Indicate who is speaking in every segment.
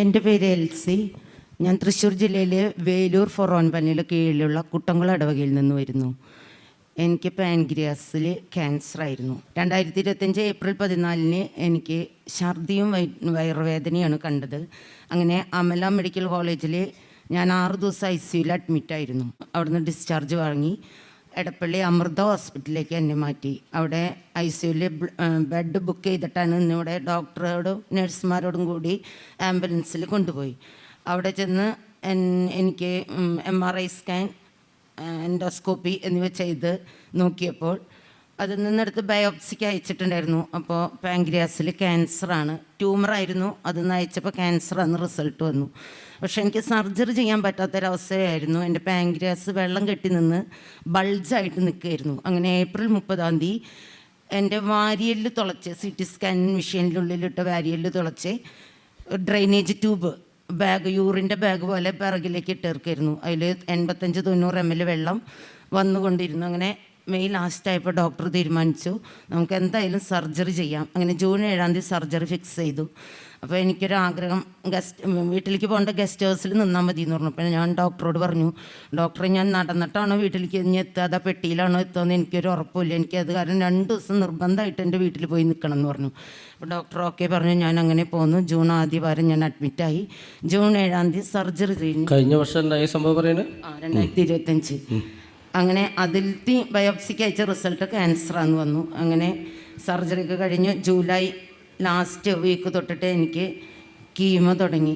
Speaker 1: എൻ്റെ പേര് എൽസി. ഞാൻ തൃശ്ശൂർ ജില്ലയിലെ വേലൂർ ഫൊറോൺപള്ളിയുടെ കീഴിലുള്ള കുട്ടംകുളം ഇടവകയിൽ നിന്ന് വരുന്നു. എനിക്ക് പാൻക്രിയാസിൽ ക്യാൻസർ ആയിരുന്നു. 2025 ഏപ്രിൽ 14 എനിക്ക് ഛർദിയും വയറുവേദനയാണ് കണ്ടത്. അങ്ങനെ അമല മെഡിക്കൽ കോളേജിൽ ഞാൻ 6 ദിവസം ICUയിൽ അഡ്മിറ്റായിരുന്നു. അവിടുന്ന് ഡിസ്ചാർജ് വാങ്ങി എടപ്പള്ളി അമൃത ഹോസ്പിറ്റലിലേക്ക് എന്നെ മാറ്റി. അവിടെ ICUയിൽ ബെഡ് ബുക്ക് ചെയ്തിട്ടാണ് ഇന്നിവിടെ ഡോക്ടറോടും നഴ്സുമാരോടും കൂടി ആംബുലൻസിൽ കൊണ്ടുപോയി. അവിടെ ചെന്ന് എനിക്ക് MRI സ്കാൻ, എൻഡോസ്കോപ്പി എന്നിവ ചെയ്ത് നോക്കിയപ്പോൾ അതിൽ നിന്നെടുത്ത് ബയോപ്സിക്ക് അയച്ചിട്ടുണ്ടായിരുന്നു. അപ്പോൾ പാൻക്രിയാസിൽ ക്യാൻസറാണ്, ട്യൂമറായിരുന്നു. അതിൽ അയച്ചപ്പോൾ ക്യാൻസറാണെന്ന് റിസൾട്ട് വന്നു. പക്ഷേ എനിക്ക് സർജറി ചെയ്യാൻ പറ്റാത്തൊരവസ്ഥയായിരുന്നു. എൻ്റെ പാൻക്രിയാസ് വെള്ളം കെട്ടി നിന്ന് ബൾജായിട്ട് നിൽക്കുകയായിരുന്നു. അങ്ങനെ ഏപ്രിൽ 30 എൻ്റെ വാരിയല് തുളച്ച്, CT സ്കാൻ മെഷീനിലുള്ളിലിട്ട് വാരിയല് തുളച്ച് ഡ്രെയിനേജ് ട്യൂബ് ബാഗ്, യൂറിൻ്റെ ബാഗ് പോലെ പിറകിലേക്ക് ഇട്ടിറക്കായിരുന്നു. അതിൽ 85-90 ml വെള്ളം വന്നുകൊണ്ടിരുന്നു. അങ്ങനെ മെയ് ലാസ്റ്റായപ്പോൾ ഡോക്ടർ തീരുമാനിച്ചു നമുക്ക് എന്തായാലും സർജറി ചെയ്യാം. അങ്ങനെ ജൂൺ 7 സർജറി ഫിക്സ് ചെയ്തു. അപ്പോൾ എനിക്കൊരാഗ്രഹം, വീട്ടിലേക്ക് പോകേണ്ട ഗസ്റ്റ് ഹൗസിൽ നിന്നാൽ മതി എന്ന് പറഞ്ഞു. അപ്പോൾ ഞാൻ ഡോക്ടറോട് പറഞ്ഞു, ഡോക്ടറെ ഞാൻ നടന്നിട്ടാണോ വീട്ടിലേക്ക് ഇനി എത്തുക, അതാ പെട്ടിയിലാണോ എത്തുമെന്ന് എനിക്കൊരു ഉറപ്പില്ല. എനിക്കത് കാരണം 2 ദിവസം നിർബന്ധമായിട്ട് എൻ്റെ വീട്ടിൽ പോയി നിൽക്കണം എന്ന് പറഞ്ഞു. അപ്പോൾ ഡോക്ടർ ഓക്കെ പറഞ്ഞു. ഞാൻ അങ്ങനെ പോന്നു. ജൂൺ ആദ്യ വാരം ഞാൻ അഡ്മിറ്റായി. ജൂൺ 7 സർജറി കഴിഞ്ഞു.
Speaker 2: കഴിഞ്ഞ വർഷം സംഭവം പറയുന്നത്
Speaker 1: 2025. അങ്ങനെ അതിലത്തെ ബയോപ്സിക്ക് അയച്ച റിസൾട്ട് ക്യാൻസറാന്ന് വന്നു. അങ്ങനെ സർജറിയൊക്കെ കഴിഞ്ഞു. ജൂലൈ ലാസ്റ്റ് വീക്ക് തൊട്ടിട്ട് എനിക്ക് കീമോ തുടങ്ങി.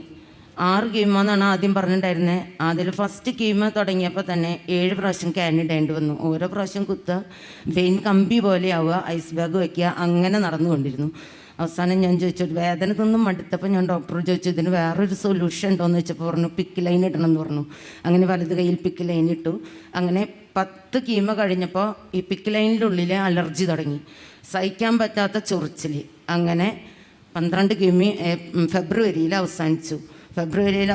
Speaker 1: 6 കീമോ എന്നാണ് ആദ്യം പറഞ്ഞിട്ടുണ്ടായിരുന്നത്. അതിൽ ഫസ്റ്റ് കീമോ തുടങ്ങിയപ്പോൾ തന്നെ 7 പ്രാവശ്യം ക്യാൻ ഇടേണ്ടി വന്നു. ഓരോ പ്രാവശ്യം കുത്തുക, വെയിൻ കമ്പി പോലെ ആവുക, ഐസ് ബാഗ് വയ്ക്കുക, അങ്ങനെ നടന്നുകൊണ്ടിരുന്നു. അവസാനം ഞാൻ ചോദിച്ചു, വേദന നിന്നും മടുത്തപ്പോൾ ഞാൻ ഡോക്ടറോട് ചോദിച്ചു ഇതിന് വേറൊരു സൊല്യൂഷൻ ഉണ്ടോയെന്ന് വെച്ചപ്പോൾ പറഞ്ഞു പിക്ക് ലൈൻ ഇടണം എന്ന് പറഞ്ഞു. അങ്ങനെ വലത് കയ്യിൽ പിക്ക് ലൈൻ ഇട്ടു. അങ്ങനെ 10 കീമോ കഴിഞ്ഞപ്പോൾ ഈ പിക്ക് ലൈനിൻ്റെ ഉള്ളിൽ അലർജി തുടങ്ങി, സഹിക്കാൻ പറ്റാത്ത ചൊറിച്ചിൽ. അങ്ങനെ 12 കീമി ഫെബ്രുവരിയിൽ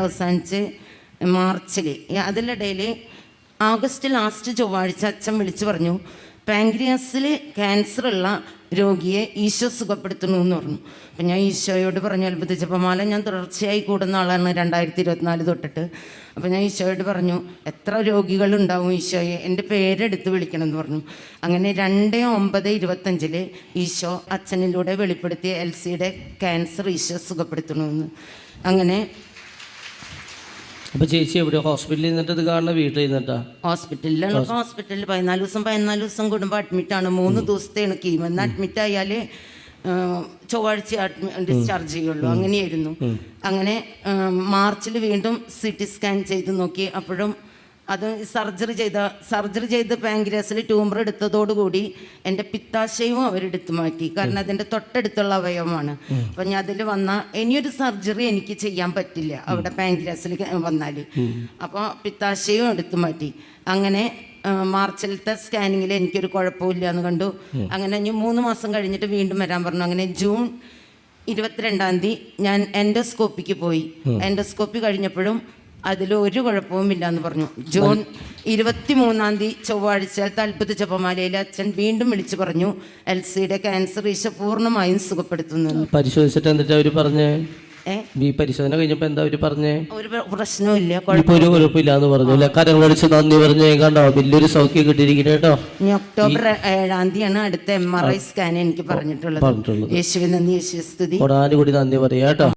Speaker 1: അവസാനിച്ച് മാർച്ചിൽ. അതിനിടയിൽ ആഗസ്റ്റ് ലാസ്റ്റ് ചൊവ്വാഴ്ച അച്ഛൻ വിളിച്ച് പറഞ്ഞു പാൻക്രിയാസിൽ ക്യാൻസറുള്ള രോഗിയെ ഈശോ സുഖപ്പെടുത്തണമെന്ന് പറഞ്ഞു. അപ്പം ഞാൻ ഈശോയോട് പറഞ്ഞു, അത്ഭുതച്ചപ്പോൾ മാല ഞാൻ തുടർച്ചയായി കൂടുന്ന ആളാണ് 2024 തൊട്ടിട്ട്. അപ്പോൾ ഞാൻ ഈശോയോട് പറഞ്ഞു എത്ര രോഗികളുണ്ടാവും ഈശോയെ, എൻ്റെ പേരെടുത്ത് വിളിക്കണം എന്ന് പറഞ്ഞു. അങ്ങനെ 2/9/25 ഈശോ അച്ഛനിലൂടെ വെളിപ്പെടുത്തിയ എൽസിയുടെ ക്യാൻസർ ഈശോ സുഖപ്പെടുത്തണമെന്ന്. അങ്ങനെ
Speaker 2: അപ്പോൾ ചേച്ചി എവിടെ ഹോസ്പിറ്റലിൽ നിന്നിട്ട് കാണുന്ന വീട്ടിൽ നിന്നിട്ടാ?
Speaker 1: ഹോസ്പിറ്റലിലാണ്. ഹോസ്പിറ്റലിൽ 14 ദിവസം കൂടുമ്പോൾ അഡ്മിറ്റാണ്. 3 ദിവസത്തെയാണ് കീമോ. എന്നാൽ അഡ്മിറ്റ് ആയാൽ ചൊവ്വാഴ്ച ഡിസ്ചാർജ് ചെയ്യുള്ളൂ. അങ്ങനെയായിരുന്നു. അങ്ങനെ മാർച്ചിൽ വീണ്ടും CT സ്കാൻ ചെയ്ത് നോക്കി. അപ്പോഴും അത് സർജറി ചെയ്ത് പാൻക്രിയാസിൽ ട്യൂമർ എടുത്തതോടുകൂടി എൻ്റെ പിത്താശയവും അവരെടുത്ത് മാറ്റി. കാരണം അതിൻ്റെ തൊട്ടടുത്തുള്ള അവയവമാണ്. അപ്പം ഞാൻ അതിൽ വന്ന ഇനിയൊരു സർജറി എനിക്ക് ചെയ്യാൻ പറ്റില്ല അവിടെ പാൻക്രിയാസിൽ വന്നാൽ. അപ്പോൾ പിത്താശയവും എടുത്ത് മാറ്റി. അങ്ങനെ മാർച്ചിലത്തെ സ്കാനിങ്ങിൽ എനിക്കൊരു കുഴപ്പമില്ല എന്ന് കണ്ടു. അങ്ങനെ ഇനി 3 മാസം കഴിഞ്ഞിട്ട് വീണ്ടും വരാൻ പറഞ്ഞു. അങ്ങനെ ജൂൺ 22 ഞാൻ എൻഡോസ്കോപ്പിക്ക് പോയി. എൻഡോസ്കോപ്പി കഴിഞ്ഞപ്പോഴും അതിലൊരു കുഴപ്പവുമില്ല എന്ന് പറഞ്ഞു. ജൂൺ 23 ചൊവ്വാഴ്ച അത്ഭുത ജപമാലയിൽ അച്ഛൻ വീണ്ടും വിളിച്ചു പറഞ്ഞു എൽസിയുടെ ക്യാൻസർ ഈശോ പൂർണ്ണമായും സുഖപ്പെടുത്തുന്നു.
Speaker 2: പരിശോധിച്ചിട്ട് എന്നിട്ട് അവർ പറഞ്ഞേ, ഈ പരിശോധന കഴിഞ്ഞപ്പോ എന്താ അവര് പറഞ്ഞേ? ഒരു
Speaker 1: പ്രശ്നമില്ല,
Speaker 2: ഒരു കുഴപ്പമില്ല എന്ന് പറഞ്ഞു. കരങ്ങളടിച്ച് നന്ദി പറഞ്ഞേ. കണ്ടോ, വലിയൊരു സൗഖ്യം കിട്ടിയിരിക്കുന്നു കേട്ടോ.
Speaker 1: ഒക്ടോബർ 7 അടുത്ത MRI സ്കാൻ എനിക്ക് പറഞ്ഞിട്ടുള്ളത്. യേശുവിന് നന്ദി, യേശുവേ സ്തുതി.
Speaker 2: കൂടി നന്ദി പറയാ കേട്ടോ.